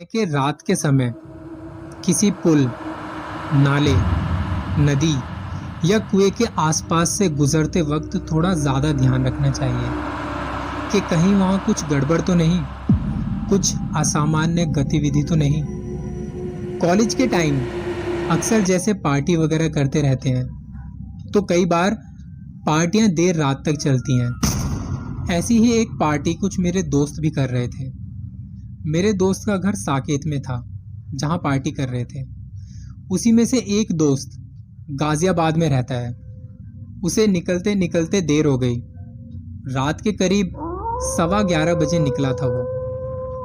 कि रात के समय किसी पुल, नाले, नदी या कुएं के आसपास से गुजरते वक्त थोड़ा ज़्यादा ध्यान रखना चाहिए कि कहीं वहाँ कुछ गड़बड़ तो नहीं, कुछ असामान्य गतिविधि तो नहीं। कॉलेज के टाइम अक्सर जैसे पार्टी वगैरह करते रहते हैं, तो कई बार पार्टियां देर रात तक चलती हैं। ऐसी ही एक पार्टी कुछ मेरे दोस्त भी कर रहे थे। मेरे दोस्त का घर साकेत में था, जहाँ पार्टी कर रहे थे। उसी में से एक दोस्त गाजियाबाद में रहता है। उसे निकलते निकलते देर हो गई। रात के करीब 11:15 बजे निकला था वो।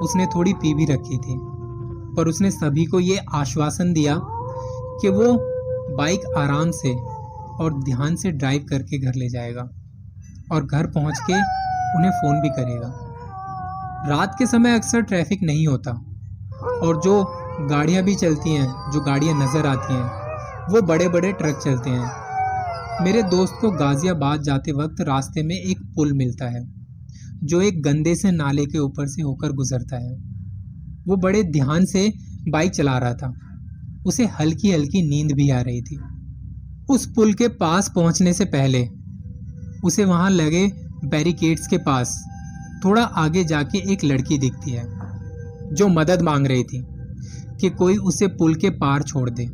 उसने थोड़ी पी भी रखी थी, पर उसने सभी को ये आश्वासन दिया कि वो बाइक आराम से और ध्यान से ड्राइव करके घर ले जाएगा और घर पहुंच के उन्हें फ़ोन भी करेगा। रात के समय अक्सर ट्रैफिक नहीं होता और जो गाड़ियां भी चलती हैं, जो गाड़ियां नज़र आती हैं, वो बड़े बड़े ट्रक चलते हैं। मेरे दोस्त को गाज़ियाबाद जाते वक्त रास्ते में एक पुल मिलता है, जो एक गंदे से नाले के ऊपर से होकर गुजरता है। वो बड़े ध्यान से बाइक चला रहा था। उसे हल्की हल्की नींद भी आ रही थी। उस पुल के पास पहुंचने से पहले उसे वहां लगे बैरिकेड्स के पास थोड़ा आगे जाके एक लड़की दिखती है, जो मदद मांग रही थी कि कोई उसे पुल के पार छोड़ दे,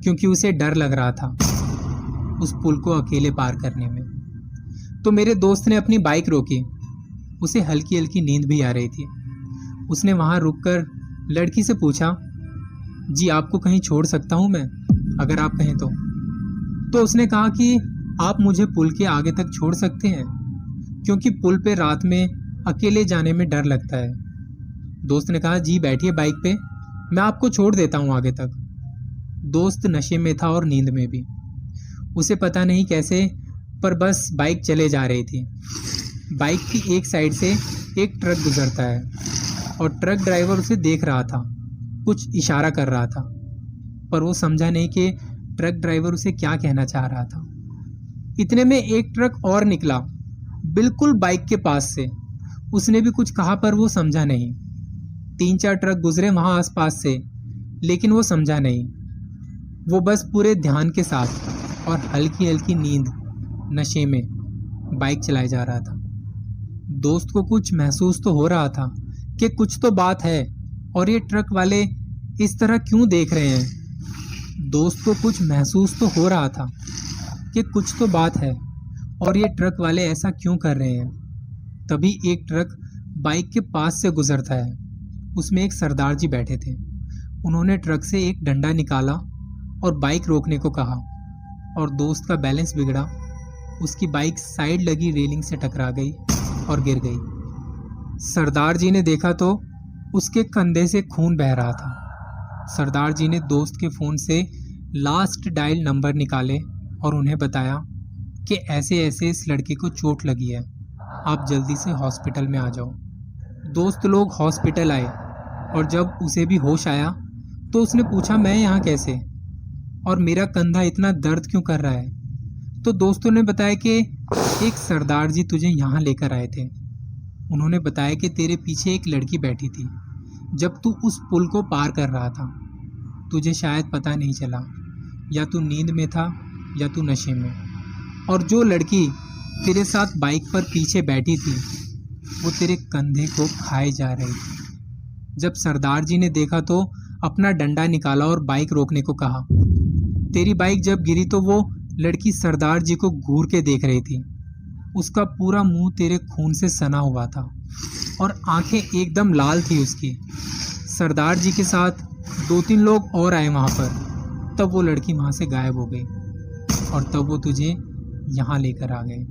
क्योंकि उसे डर लग रहा था उस पुल को अकेले पार करने में। तो मेरे दोस्त ने अपनी बाइक रोकी। उसे हल्की हल्की नींद भी आ रही थी। उसने वहां रुककर लड़की से पूछा, जी आपको कहीं छोड़ सकता हूं मैं, अगर आप कहें तो उसने कहा कि आप मुझे पुल के आगे तक छोड़ सकते हैं, क्योंकि पुल पे रात में अकेले जाने में डर लगता है। दोस्त ने कहा, जी बैठिए बाइक पे, मैं आपको छोड़ देता हूँ आगे तक। दोस्त नशे में था और नींद में भी। उसे पता नहीं कैसे, पर बस बाइक चले जा रही थी। बाइक की एक साइड से एक ट्रक गुजरता है और ट्रक ड्राइवर उसे देख रहा था, कुछ इशारा कर रहा था, पर वो समझा नहीं कि ट्रक ड्राइवर उसे क्या कहना चाह रहा था। इतने में एक ट्रक और निकला, बिल्कुल बाइक के पास से। उसने भी कुछ कहा, पर वो समझा नहीं। 3-4 ट्रक गुजरे वहां आसपास से, लेकिन वो समझा नहीं। वो बस पूरे ध्यान के साथ और हल्की हल्की नींद, नशे में बाइक चलाए जा रहा था। दोस्त को कुछ महसूस तो हो रहा था कि कुछ तो बात है, और ये ट्रक वाले इस तरह क्यों देख रहे हैं। दोस्त को कुछ महसूस तो हो रहा था कि कुछ तो बात है, और ये ट्रक वाले ऐसा क्यों कर रहे हैं। तभी एक ट्रक बाइक के पास से गुजरता है। उसमें एक सरदार जी बैठे थे। उन्होंने ट्रक से एक डंडा निकाला और बाइक रोकने को कहा, और दोस्त का बैलेंस बिगड़ा। उसकी बाइक साइड लगी रेलिंग से टकरा गई और गिर गई। सरदार जी ने देखा तो उसके कंधे से खून बह रहा था। सरदार जी ने दोस्त के फ़ोन से लास्ट डायल नंबर निकाले और उन्हें बताया कि ऐसे ऐसे इस लड़के को चोट लगी है, आप जल्दी से हॉस्पिटल में आ जाओ। दोस्त लोग हॉस्पिटल आए, और जब उसे भी होश आया तो उसने पूछा, मैं यहाँ कैसे, और मेरा कंधा इतना दर्द क्यों कर रहा है। तो दोस्तों ने बताया कि एक सरदार जी तुझे यहाँ लेकर आए थे। उन्होंने बताया कि तेरे पीछे एक लड़की बैठी थी जब तू उस पुल को पार कर रहा था। तुझे शायद पता नहीं चला, या तू नींद में था या तू नशे में। और जो लड़की तेरे साथ बाइक पर पीछे बैठी थी, वो तेरे कंधे को खाए जा रही थी। जब सरदार जी ने देखा तो अपना डंडा निकाला और बाइक रोकने को कहा। तेरी बाइक जब गिरी तो वो लड़की सरदार जी को घूर के देख रही थी। उसका पूरा मुंह तेरे खून से सना हुआ था और आंखें एकदम लाल थी उसकी। सरदार जी के साथ 2-3 लोग और आए वहाँ पर। तब वो लड़की वहाँ से गायब हो गई, और तब वो तुझे यहाँ लेकर आ गए।